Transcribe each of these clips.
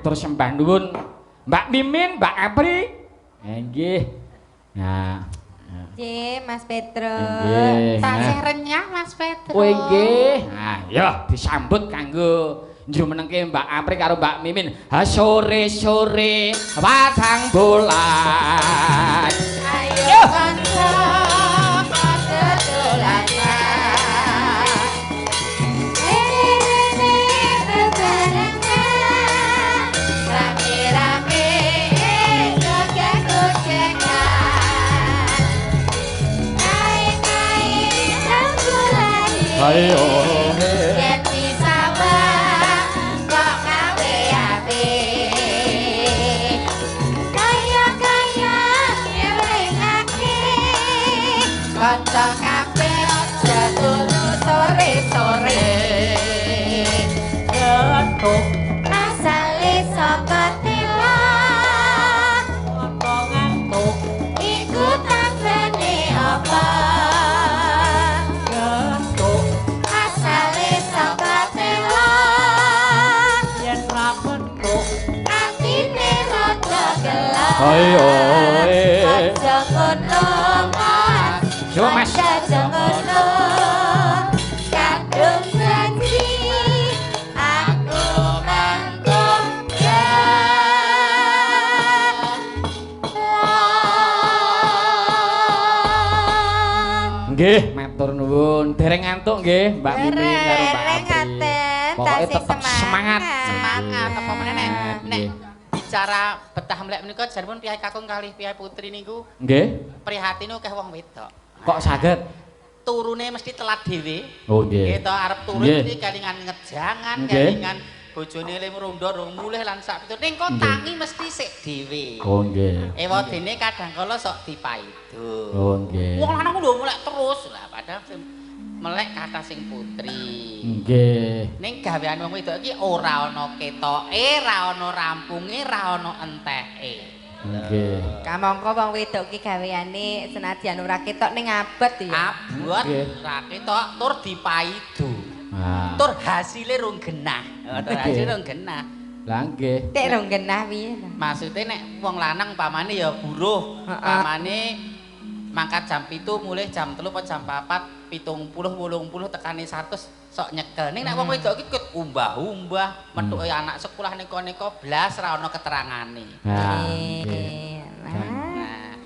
matur sembah nuwun Mbak Mimin, Mbak Apri. Nggih. Nah, Nggih, Mas Petro. nggih. Tasih renyah Mas Petro. Kowe nggih. Nah, ya disambut kanggo njumenengke Mbak Apri karo Mbak Mimin. Ha sore-sore padang bulan. Ayo kanca padha dolanan. Rame-rame goyang-goyangan. Naik-naik rembulan. Ayo Yen disawah kok gawe apik. Kaya-kaya nyelengake kanca kabeh aja turu sore-sore. ngetuk Asale saka tela apa ngantuk iku tanggane apa? ngetuk Asale saka tela yen ra mentuk. atine rada gelap. Ayo Aja ngono Mas. Coba, Mas. Aja ngono. Kadung janji aku mangkok Nggih, matur nuwun. Dereng ngantuk nggih, Mbak Mimin karo Mbak Apri. Pokoknya tetep semangat. Semangat apa meneh nek Nggih. bicara betah mlek menika jaripun Piyai Kakung kalih Piyai Putri niku Nggih. prihatin akeh wong wedok. Kok saged? Turune mesti telat dhewe. Oh nggih. Gitu arep turu Nggih. mesti kalingan ngejangan, Nggih. kalingan bojone le mrondor rung mulih lan sak pitu. Ning kok Nggih. tangi mesti sik dhewe. Oh nggih. Ewadene kadang kala sok dipaido. Oh nggih. Wong lanang lho melek terus. Lah padahal melek kata sing putri. Nggih. Ning gawean wong wedok iki ora ana ketoke, ora ana rampunge, ora ana enteke. Nggih. Kamangka wong wedok ki gaweane senadyan ora ketok ning abot ya. Abot Nggih. ra ketok tur dipaido. Ah. Tur hasile rung genah. Tur Nggih. hasile rung genah. Lah nggih. Tek rong genah piye ta? Maksude nek wong lanang pamane ya buruh, Heeh. pamane mangkat jam 7 mulih jam 3 apa jam 4, 70 80 tekane 100 sok nyekel. Ning nek wong wedok iki ket umbah-umbah, metuke anak sekolah neko-neko blas ra ana keterangane. Nah, nggih. Nah,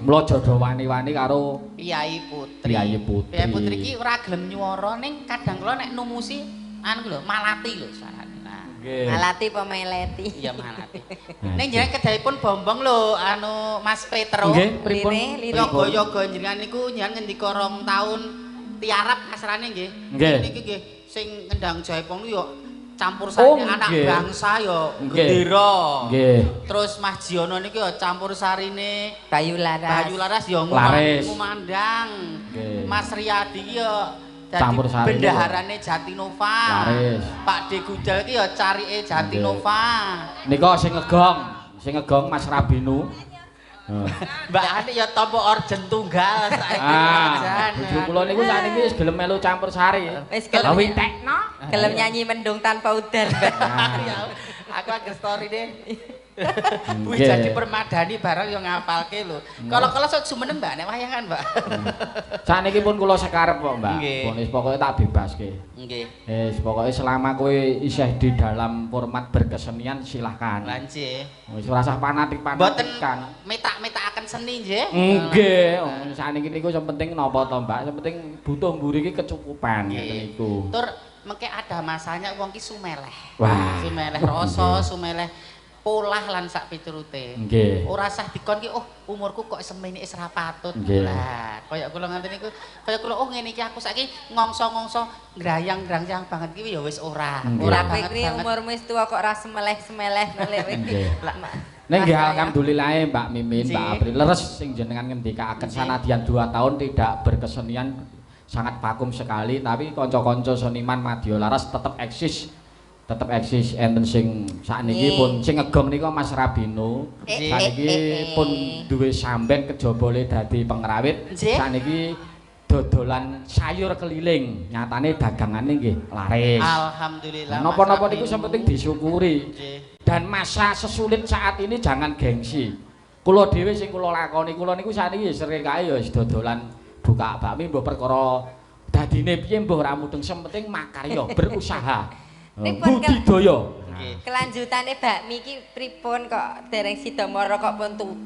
Mula jodoh wani-wani karo Piyai Putri. Piyai Putri. Piyai Putri iki ora gelem nyuwara ning kadang kala nek numusi anu lho, malati lho sarane. Nah, nggih. Malati apa meleti? iya malati. Nah, Ning jenengan kedahipun bombong lho anu Mas Petro. Nggih, pripun? Lire, lire. Yoga-yoga jenengan niku jenengan ngendika 2 taun tiarap kasarane nggih. Nggih. Niki nggih sing ngendang Jaipong yo campur Oh, sari anak nggih. bangsa yo Nggih. gendera. Nggih. Terus Mas Jiono niki yo campur sarine Bayu Laras. Bayu Laras yo Laris. ngumandang. Nggih. Mas Riyadi ki yo Campur sari. bendaharane Jatinova. Laris. Pak De Gudal ki yo carike Jatinova. Nika sing ngegong Mas Rabinu. Mbak Ani ya tampa orjen tunggal saiki. Bojo kula niku sakniki wis gelem melu campur sari. Wis Lah gelem witekno. gelem nyanyi mendung tanpa udar. Ya, aku lagi story deh. Bu Nggih. jadi permadani barang yang ngapalke lho. Kalau sok jumeneng Mbak nek wayangan, Mbak. Sakniki pun kula sekarep kok, Mbak. Nggih. Wis pokoke tak bebaske. Nggih. Wis pokoke selama kowe isih di dalam format berkesenian silahkan. Lanjih. Wis ora usah Mboten fanatik-fanatikan. metak-metakaken seni nggih. Nggih, sakniki niku sing penting napa to, Mbak? Sing penting butuh mburi iki kecukupan ngeten Nggih. niku. Tur mengke ada masanya wong ki sumeleh. Wah. Sumeleh rasa, sumeleh polah lan sak piturute. Nggih. Ora sah dikon ki oh umurku kok semene wis ra patut. Nggih. Lah, kaya kula ngoten niku, kaya kula oh ngene iki aku saiki ngongso-ngongso ngrayang-ngrayang banget ki ya wis ora. Nggih. Ora Ora banget pikir banget. umurmu wis tuwa kok ora semeleh-semeleh nolek iki. Nggih. Lah, Ning nggih Mas, alhamdulillah Mbak Mimin, Mbak Nggih. April leres sing jenengan ngendikaken Nggih. sanadyan 2 tahun tidak berkesenian sangat vakum sekali tapi kanca-kanca seniman Madya Laras tetep eksis enten sing sakniki Nggih. pun sing ngegong nika Mas Rabino sakniki pun duwe samben kejaba le dadi pengrawit Nggih. sakniki dodolan sayur keliling. Nyatane dagangane nggih laris. Alhamdulillah. Napa-napa niku sepenting disyukuri. Nggih. Dan masa sesulit saat ini jangan gengsi. Kula dhewe sing kula lakoni, kula niku saniki sering kae ya dodolan buka bakmi mbok perkara dadine piye mbok ora mudeng sepenting makarya berusaha. Budidaya. Kelanjutane bakmi iki pripun kok dereng sida mara kok pun tutup.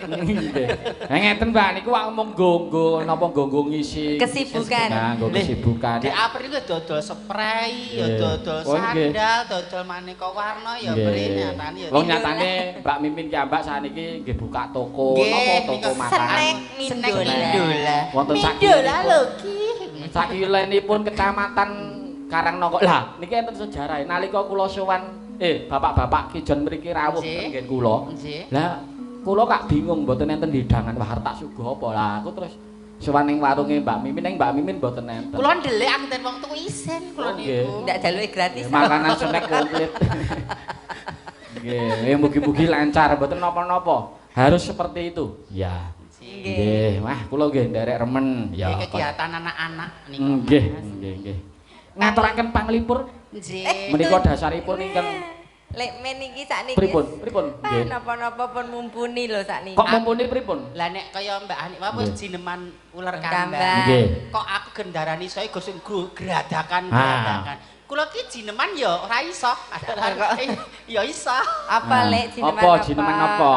Nggih. Lah ngeten Mbak niku wak mung nggo napa nggo ngisi kesibukan. Nah, nggo kesibukan. Di April iku dodol spray, ya dodol sandal, dodol maneka warna ya mrene nyatane ya. Wong nyatane Mbak Mimin ki ambak saniki nggih buka toko napa toko makan. Snack Mindola. Wonten Mindola lho ki. Sakilenipun kecamatan Karangnoko. Lah niki enten sejarah. Nalika kula sowan bapak-bapak kijon mriki rawuh teng kula. Lah kula kak bingung mboten enten hidangan wah tak suguh apa. Lah aku terus sowan ning warunge Mbak Mimin, ning Mbak Mimin mboten enten. Kula ndelik anggen wong tuku isen kula niku. Ndak jaluke gratis. Makanan snack komplit. Nggih, mugi-mugi lancar mboten napa-napa. Harus seperti itu. Ya. Nggih, wah kula nggih nderek remen. Ya. Kegiatan anak-anak niku. Nggih, nggih, nggih. Ngaturaken panglipur. Nggih. Menika dasaripun ingkang Lek men iki sakniki. pripun? Nggih. Napa-napa pun mumpuni lho sakniki. Kok mumpuni pripun? Lah nek kaya Mbak Ani wae wis jineman ular kambang. Nggih. Kok aku gendarani saya Gus geradakan. Kula ki jineman ya ora iso. Ya iso. Apa lek jineman Apa jineman apa?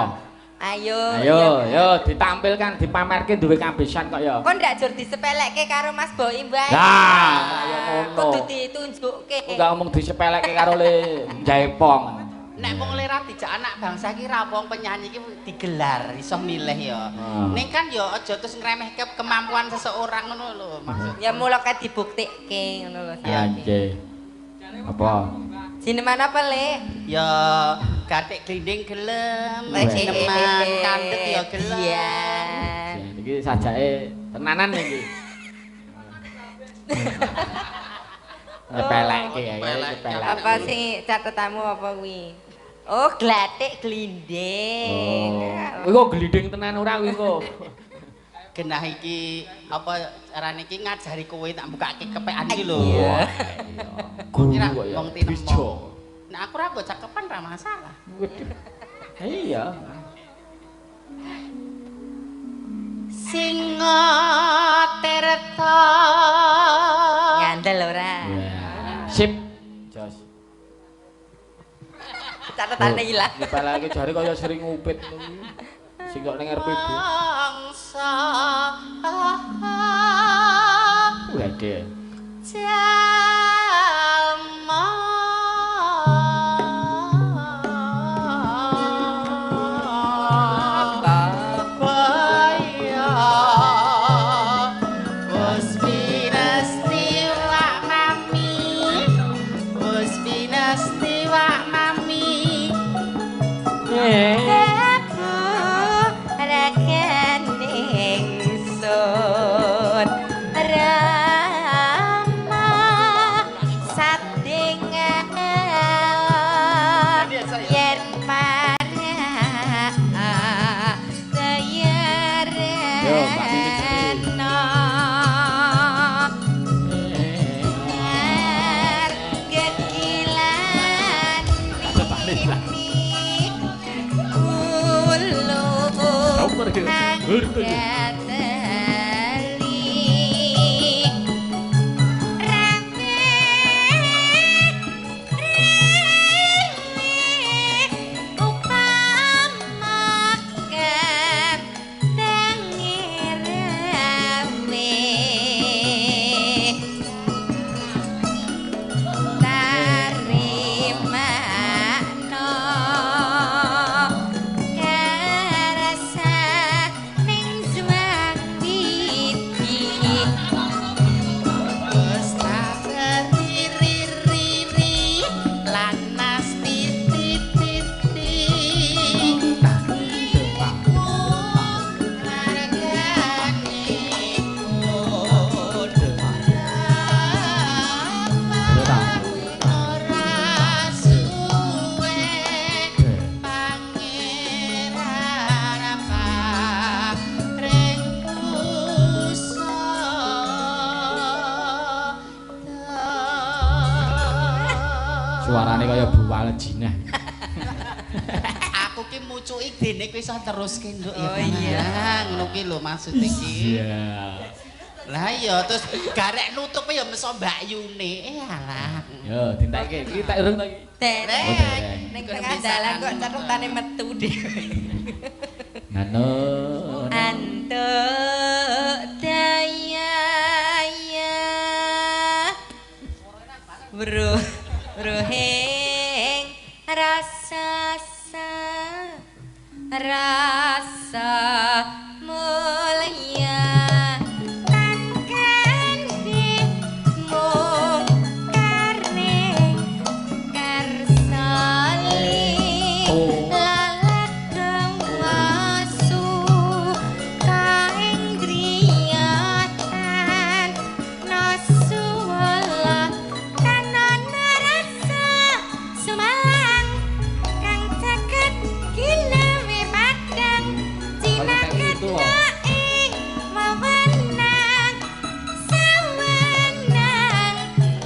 Ayo. Yo ditampilkan, dipamerke duwe kabesan kok ya. Kok ndak jur disepelekke karo Mas Boim wae. Lah, kaya ngono. Kudu ditunjukke. Enggak ngomong disepelekke karo le Jaipong. Nek wong lera dijak anak bangsa ki ra wong penyanyi ki digelar iso milih ya. Ning kan ya aja terus ngremehke kemampuan seseorang ngono lho maksud. Ya mula ka dibuktikke ngono lho. Nggih. Apa? Jineman apa lek? Ya gatik glinding gelem, jineman kandhet ya gelem. Iya. Niki sajake tenanan iki. Nyepelekke ya, nyepelek. Apa sing catetamu apa kuwi? Oh, glatik glinding. Kuwi kok glinding tenan ora kuwi kok. Genah iki apa carane iki ngajari kowe tak mbukake kepekan iki lho. Iya. Guru kok ya. wong tinemu. Bisa. Nek aku ora mbok cakepan ra masalah. Iya. Singa tirta. Ngandel ora? Sip. Jos. Catetane ilang. Nyepeleke jare kaya sering ngupit. Sing kok ning RPD. Bangsa. Waduh. Jalma. Suarane kaya buwal jinah. Aku ki mucuki dene kowe iso teruske nduk ya. Oh iya, ngono ki lho maksud iki. Iya. Lah iya terus garek nutupe ya meso Mbak Yune. Alah. Yo dintekke iki tak urung ta iki. Derek. Ning tengah dalan kok catetane metu dhewe. Ngano. Antuk daya ya. Bruhing rasa rasa mulia takkan dimung karne karsali lalat kewasu kaing griyatan nasu wala kanana rasa sumalang kang ceket ginawe padang cinaket naing mawenang sawenang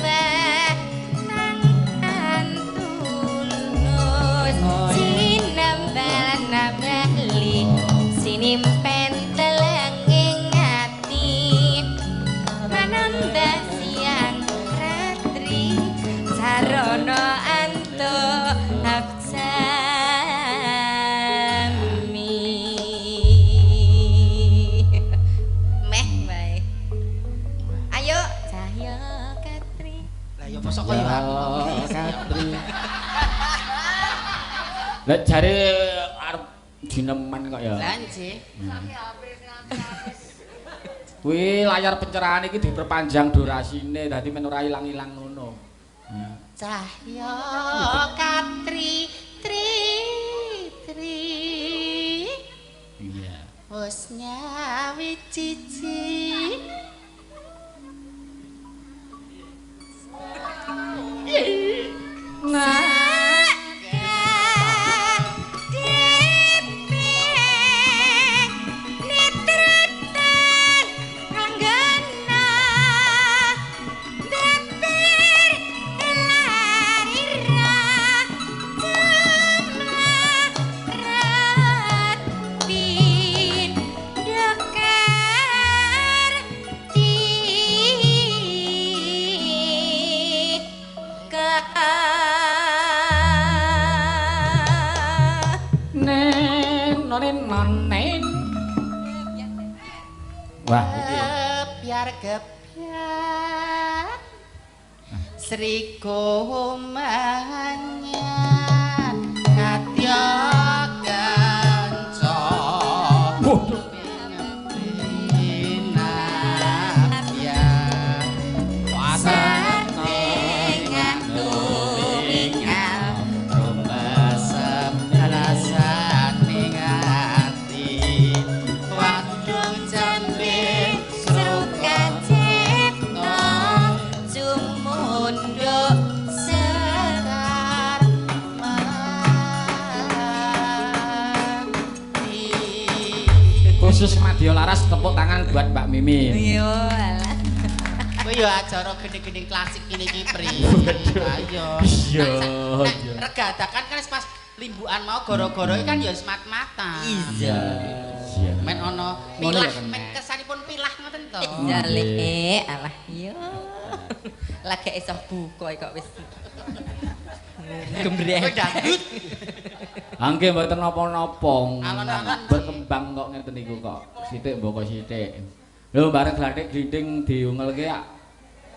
wenang antulus sinambalan nabali sinimpen telenging ati manambah siang ratri sarono anto absami meh bae ayo cahya katri Lah ya mosok kaya aku. Katri. Lah jare arep dineman kok ya. Lah nggih. Kuwi layar pencerahan iki diperpanjang durasine dadi men ora ilang-ilang ngono. Cahya katri tri tri Iya. wis nyawi cici Nonen. Wah, iki. biar gebyar Sri Komanya Katya kanca Khusus Madya Laras tepuk tangan buat Mbak Mimin. yo alah Kowe ya acara gede-gede klasik ini iki pri. Ayo. Iya. Regadakan kan pas limbukan mau gara-gara iki kan ya wis mat-matan. iya Iya. Men ono Ngono pilah, ya kan? men kesanipun pilah ngoten to. jale alah yo lagi iso buka kok wis gembreng Kowe dangdut. Angge mboten napa-napa. Alon-alon. Berkembang kok ngeten niku kok. Sithik mboko sithik. Lho bareng glathik glinding diungelke ya.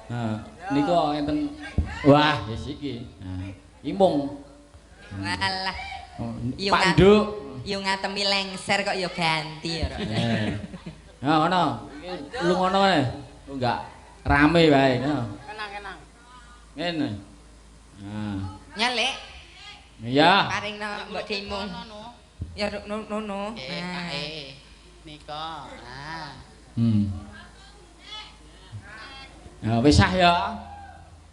Nah, niku ngeten. Wah, wis iki. Nah, imung. alah Yo Panduk. yo ngatemi lengser kok yo ganti ya Rok. Nah, ngono. Lu ngono ae. Enggak rame wae, ngono. Kenang-kenang. Ngene. Nah. nyalek Iya. paring mbok dimung ya no Nika. Nah. Ya wis sah ya.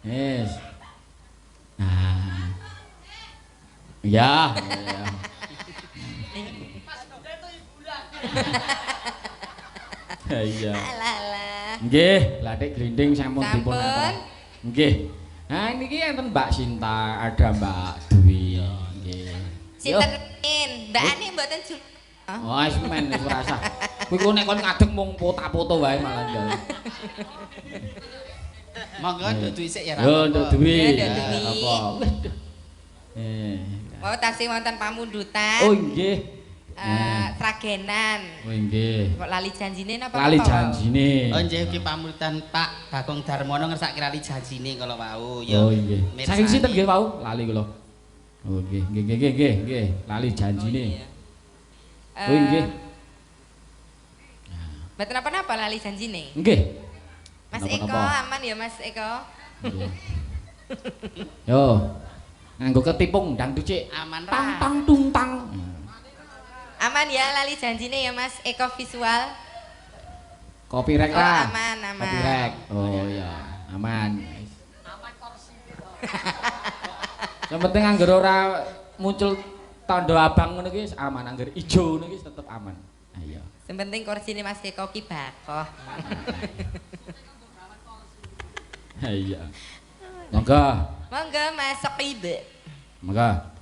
Wis. Nah. Ya. Iya. alah Nggih, glathik glinding sampun dipun. Sampun. Nggih. Nah niki enten Mbak Sinta, ada Mbak Dwi. Nggih. Sinten Mbak Ani mboten Oh, wis men wis ora usah. Kuwi kok nek kon ngadeg mung foto-foto wae malah ya. Monggo nduk duwi sik ya ra. Yo nduk duwi. Ya, nduk duwi. Apa? Oh, tasih wonten pamundutan. Oh nggih. Tragenan. Oh nggih. Kok lali janjine napa? Lali janjine. Oh nggih iki pamundutan Pak Bagong Darmono ngersake lali janjine kala wau ya. Oh nggih. Saking sinten nggih wau? Lali kula. Oh nggih, nggih. Lali janjine. Oh nggih. Mboten apa-apa lali janjine. Nggih. Mas Eko aman ya Mas Eko? Nggih. Yo. Nganggo ketipung dangdut cik. Aman ra. Tang tang tung tang. Aman ya lali janjine ya Mas Eko visual. Kopi rek Oh, ra. aman. Kopi rek. Oh iya, aman. Aman kursi. Yang penting anggar ora muncul tanda abang ngono ki aman, anggar ijo ngono ki tetep aman. Ayo. Sing penting kursine Mas Eko ki bakoh. Iya. Monggo. Monggo masuk ibu. Monggo.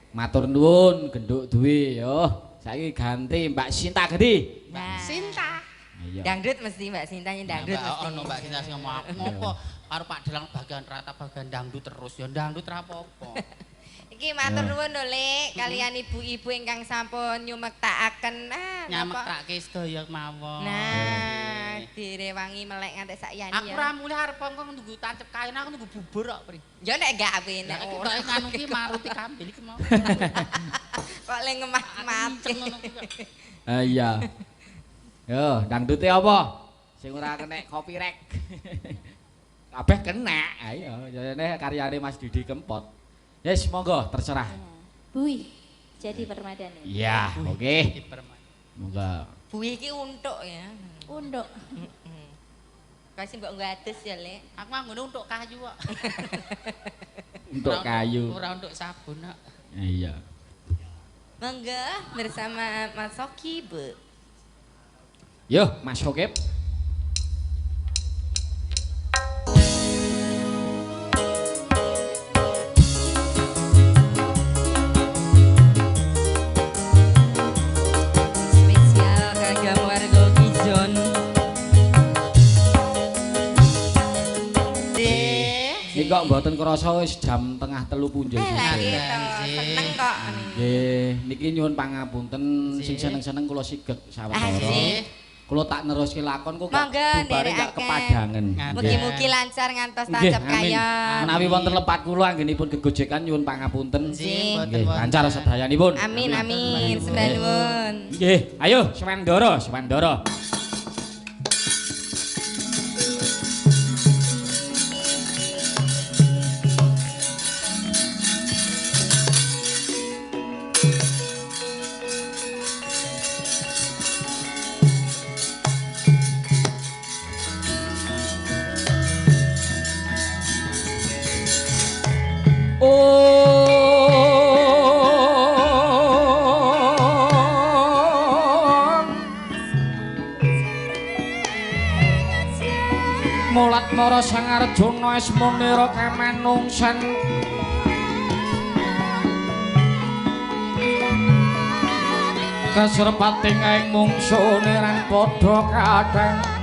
Matur nuwun genduk duwe yo. Saiki ganti Mbak Sinta ganti. Mbak Sinta. Iya. Dangdut mesti Mbak Sintanya dangdut mesti. Ono Mbak Sinta sing ngomong apa karo Pak Delang bagian rata bagian dangdut terus ya dangdut ra apa-apa. Iki matur nuwun lho Lek kalian ibu-ibu ingkang sampun nyumektakaken Nyamektake sedaya mawon. Nah, direwangi melek nganti sak yani Aku ya. ra mulih arep kok nunggu tancep kain aku nunggu bubur kok, Pri. Ya nek gawe nek Nek ora. kok nganu ki maruti kambil iki mau. Kok le ngemat-mati. Iya. Yo, dangdute apa? Sing ora kenek copyright. Kabeh kena. Ayo, jane karyane Mas Didi Kempot. Yes, monggo terserah. Bui, jadi permadani. Iya, oke. Monggo. Bui iki untuk ya. Unduk. Kasih mbok nggadus ya, Lek. Aku mah ngono untuk kayu kok. Untuk kayu. Ora untuk sabun kok. Iya. Monggo bersama Mas Soki, Bu. Yo, Mas Sokip. Spesial kagem warga Kijon. Iki kok mboten krasa wis jam tengah 3 punjul. Seneng kok. Nggih, niki nyuwun pangapunten sing seneng-seneng kula sigek sawetara. Kula tak neruske lakon kok bubare gak kepadangan. Mugi-mugi lancar ngantos tancep kaya. Menawi wonten lepat kula anggenipun gegojekan nyuwun pangapunten. Nggih, lancar sedayanipun. Amin amin, sembah nuwun. Nggih, ayo Swendoro. Mula Sang Arjuna Ismunira kamanungsan kasrepating ing mungsune ran padha kadang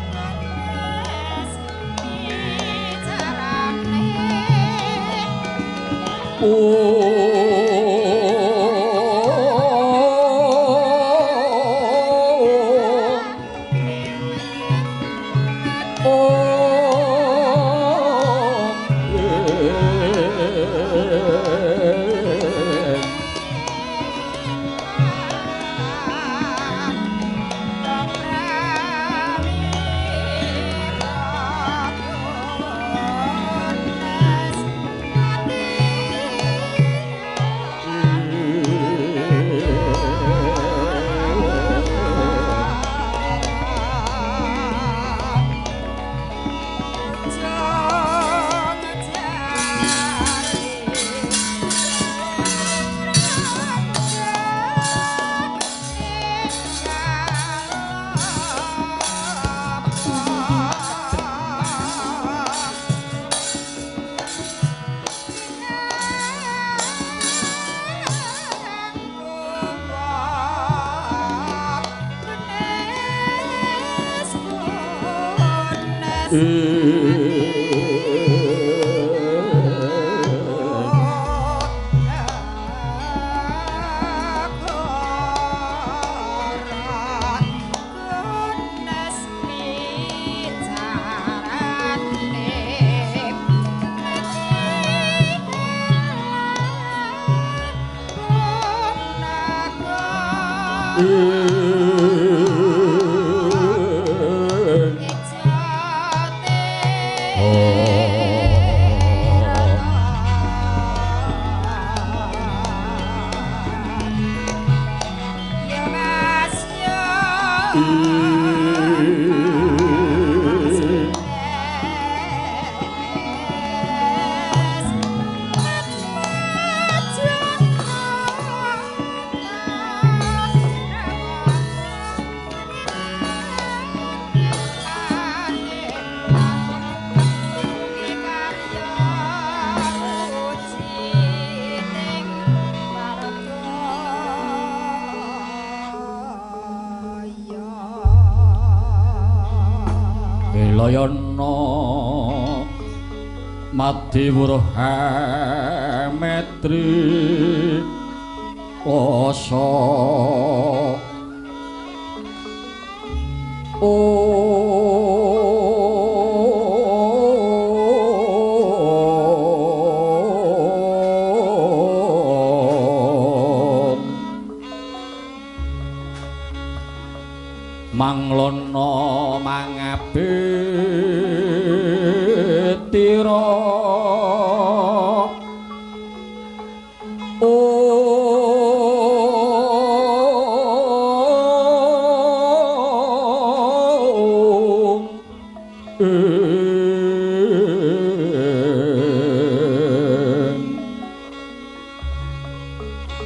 Madiwuruh Metri Oso Manglono mangabetira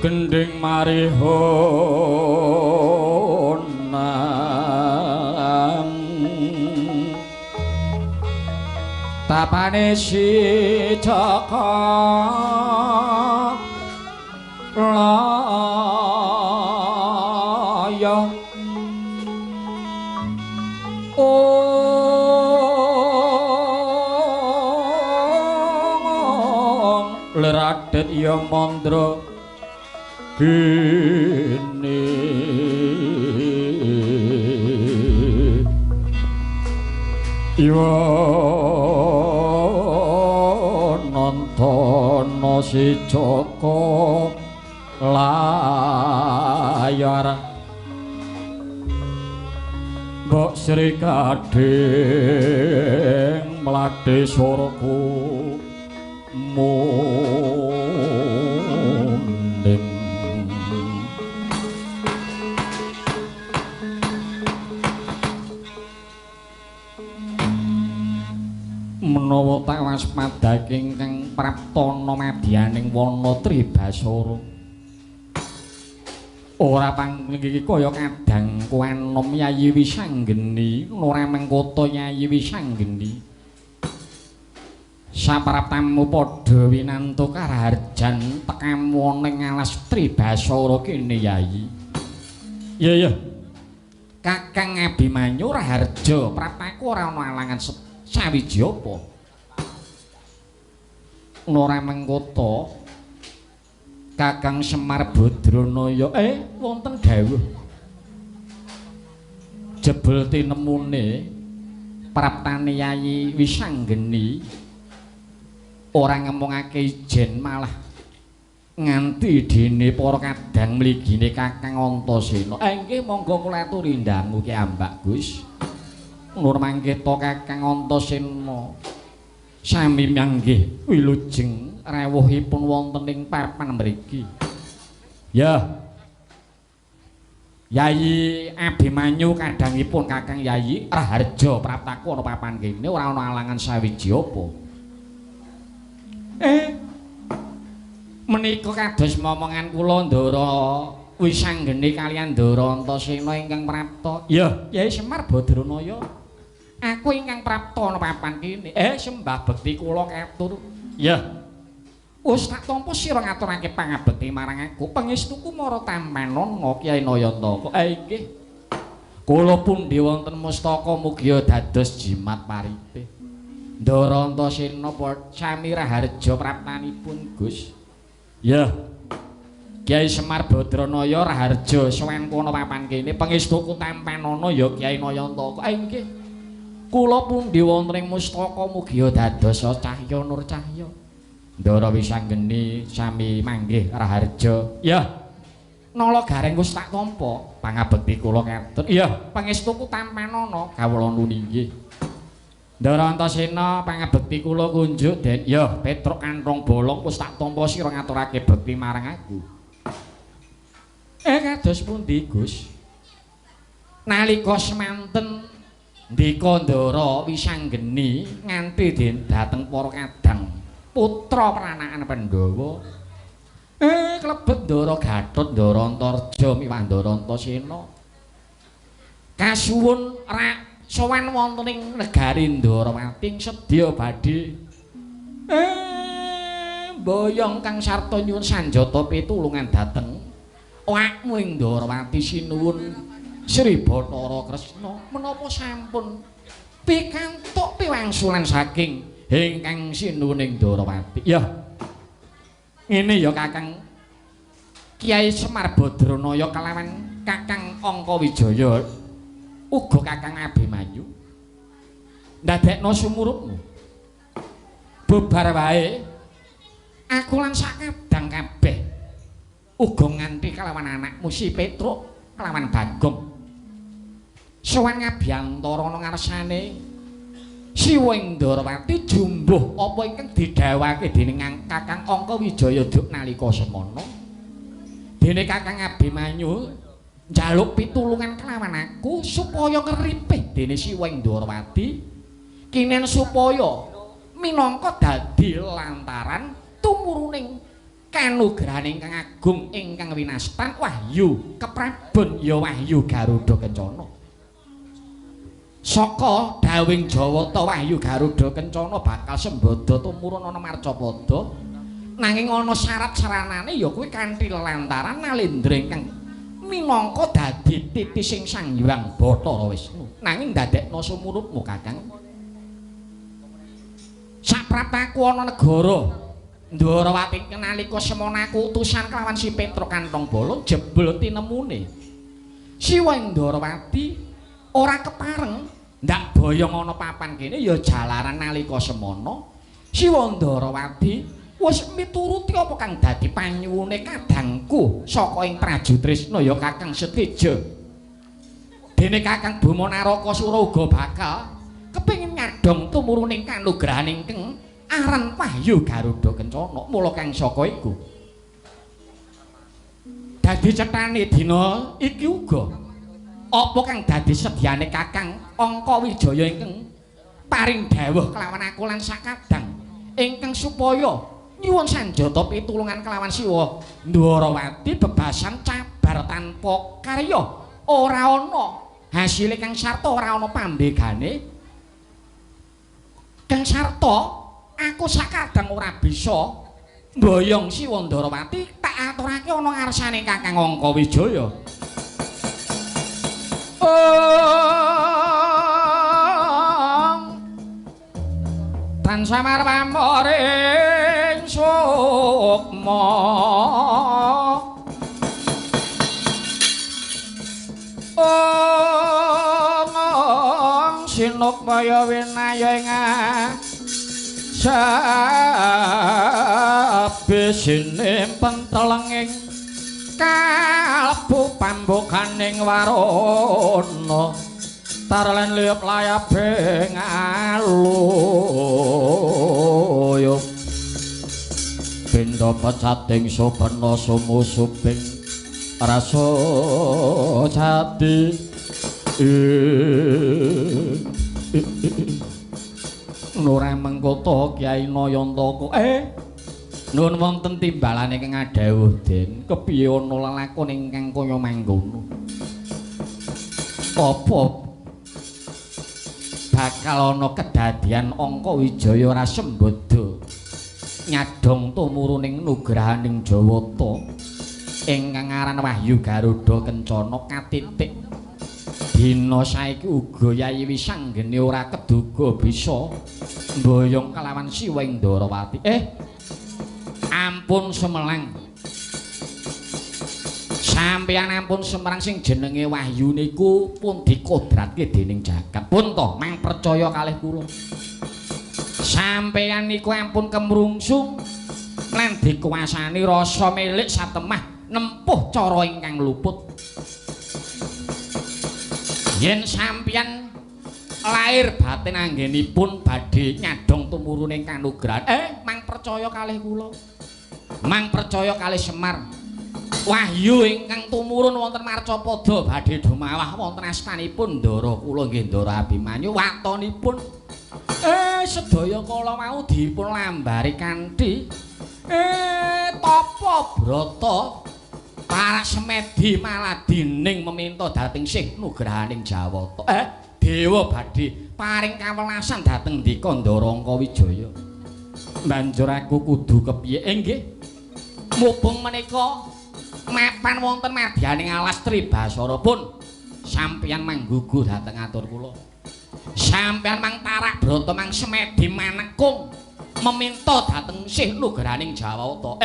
gending marihonang tapane si Jaka laya leradet ya mandra kene iwa nontono si Joko layar Mbok Sri Kadhing mlade soroku munding menawa tawas padhake ingkang praptana madyaning wana Tribasara ora panggih kaya kadang kuenom Yayi Wisanggeni ora mengkota Yayi Wisanggeni sapraptamu padha winantu karaharjan tekamu ning alas Tribasara kene Yayi. Iya. Kakang Abimanyu Raharja Praptaku ora ana alangan sawiji apa. Ora mengkoto Kakang Semar Badranaya wonten dawuh jebul tinemune praptane Yayi Wisanggeni ora ngemungake ijen malah nganti dene para kadang mligine Kakang Antasena. Nggih monggo kula aturi ndangu Ki Ambak Gus. Nur mangke to Kakang Antasena sami manggih wilujeng rawuhipun wonten ing papan mriki. Ya. Yayi Abimanyu kadangipun Kakang Yayi Raharja Praptaku ana papan kene ora ana alangan sawiji apa. Menika kados momongan kula Ndara Wisanggeni kaliyan Ndara Antasena ingkang prapta. Ya, Yai Semar Badranaya. Aku ingkang prapta ana papan kene. Sembah bekti kula katur. Ya. Wis tak tampa sira ngaturake pangabekti marang aku. Pangestuku mara Tamanana Kyai Nayantaka. Nggih. Kula pundi wonten mustaka mugi dados jimat paripe. Ndara Antasena sami Raharja praptanipun Gus. Ya. Kyai Semar Badranaya Raharja sowan kono papan kene pangestuku Tamanana ya Kyai Nayantaka. Nggih. Kula pundi wonten ing mustaka mugi dados cahya nur cahya. Ndara Wisanggeni sami manggih Raharja. Ya. Nala gareng wis tak tampa pangabekti kula katut. Ya, pangestuku Tamanana kawula nuni nggih. Ndara Antasena pangabekti kula kunjuk den ya Petruk Kantong Bolong wis tak tampa sira ngaturake bekti marang aku. Kados pundi Gus? Nalika semanten ndika Ndara Wisanggeni nganti den dhateng para kadang putra pranakan Pandhawa. Klebet Ndara Gathut, Ndara Antarja miwah Ndara Antasena. Kasuwun sowan wonten ing negari Ndarawati sedya badhe boyong kang sarta nyuwun sanjata pitulungan dhateng awakmu ing Ndarawati sinuwun Sri Bathara Kresna menapa sampun pikantuk piwangsulan saking ingkang sinuwun ing Ndarawati. Ya. Ngene ya Kakang Kyai Semar Badranaya kalawan Kakang Angkawijaya uga Kakang Abimanyu ndadekno sumurupmu. Bubar wae aku lan sakadang kabeh uga nganti kalawan anakmu si Petruk kalawan Bagong sowan ngabiyantara ana ngarsane Siwa ing Ndarawati jumbuh apa ingkang didhawuhake dening Kakang Angkawijaya duk nalika semana. Dene Kakang Abimanyu njaluk pitulungan kelawan aku supaya ngripih dene Siwa ing Ndarawati kinen supaya minangka dadi lantaran tumuruning kanugrahan ingkang agung ingkang winastan Wahyu Keprabon ya Wahyu Garuda Kencana. Saka dawing Jawata Wahyu Garuda Kencana bakal sembada tumurun ana Marcapada nanging ana syarat-saranane ya kuwi kanthi lantaran Nalendra ingkang minangka dadi titising Sang Hyang Bathara Wisnu nanging ndadekno sumurupmu Kakang. Sapraptaku ana negara Ndarawati nalika semana aku utusan kelawan si Petruk Kantong Bolong jebul tinemune Siwa ing Ndarawati ora kepareng ndak boyong ana papan kene ya jalaran nalika semana Siwa Ndarawati wis mituruti apa kang dadi panyuwune kadangku saka ing Prajutresna ya Kakang Setija. Dene Kakang Bama Narakasura uga bakal kepengin ngadhong tumuruning kanugrahan ingkang aran Wahyu Garuda Kencana. Mula kang saka iku dadi cethane dina iki uga apa kang dadi sedyane Kakang Angkawijaya ingkang paring dawuh kelawan aku lan sakadang ingkang supaya nyuwun sanjata pitulungan kelawan Siwa Ndarawati bebasan cabar tanpa karya ora ana hasile kang sarta ora ana pambegane kang sarta aku sakadang ora bisa mboyong si Wandarawati tak aturake ana ngarsane Kakang Angkawijaya. Tansah marpamoring sukma sinukmaya winaya ing sabisine pentelenging kalbu pambukaning warana tarlen liup layabing aluyup benda pecating sobana sumusuping rasa jati Nurah mengkoto Kyai Nayantaka nuwun wonten timbalane kang adhawuh Den kepiye ana lelakon ingkang kaya mangkono apa bakal ana kedadian Angkawijaya Rasembada nyadhong tumurun nugrahaning Jawata ingkang aran Wahyu Garuda Kencana katitik dina saiki uga Yayi Wisanggeni ora keduga bisa mboyong kelawan Siwa Indrawati. Ampun Semelang. Sampeyan ampun Semerang sing jenenge Wahyu niku pun dikodratke dening jagat. Pun to mang percaya kalih kula. Sampeyan niku ampun kemrungsung lan dikuasani rasa milik satemah nempuh cara ingkang luput. Yen sampeyan lair batin anggenipun badhe nyadhong tumurune kanugrahan mang percaya kalih kula mang percaya kalih Semar wahyu ingkang tumurun wonten Marcapada badhe dumawah wonten astanipun Ndara kula nggih Ndara Abimanyu watonipun sedaya kala mau dipun lambari kanthi tapa brata para semedi maladining meminta dhateng sih nugrahaning Jawata. Dewa badhe paring kawelasan dhateng Ndika Ndara Angkawijaya. Banjur aku kudu kepiye nggih? Mumpung menika mapan wonten madyaning alas Tribasara pun sampeyan manggugu dhateng atur kula. Sampeyan mang tarak brata mang semedi manekung meminta dhateng sih nugrahaning Jawata.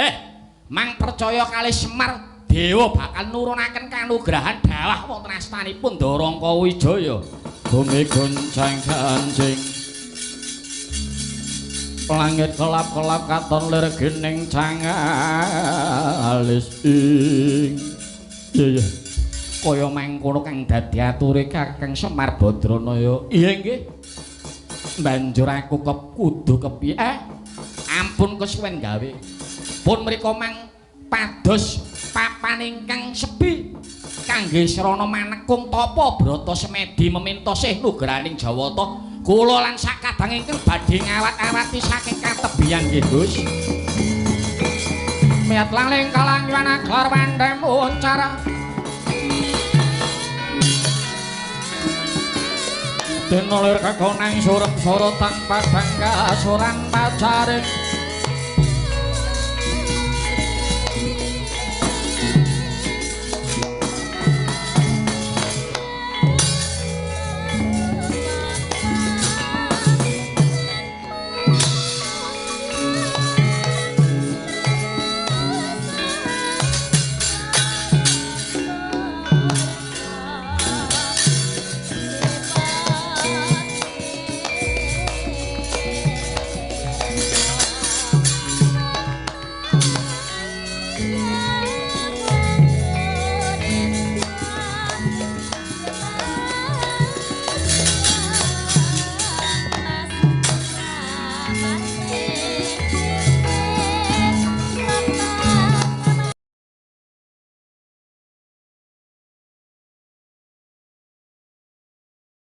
Mang percaya kalih Semar Dewa bakal nurunaken kanugrahan dawah wonten astanipun Ndara Angkawijaya. Bumi goncang ganjing langit kelap-kelap katon lir gening cangalis ing iya kaya mangkono kang dadi ature Kakang Semar Badranaya. Iya nggih. Banjur aku kudu kepiye? Ampun kesuwen gawe. Pun mriko mang pados papan ingkang sepi kangge srana manekung tapa brata semedi meminta sih nugrahaning Jawata. Kula lan sakadang ingkang badhe ngawat-awati saking katebian nggih Gus. Miat langling kalangyan aglar pandhem uncara. Dina lir kekoneng surep sorotan padang kasuran pacaring.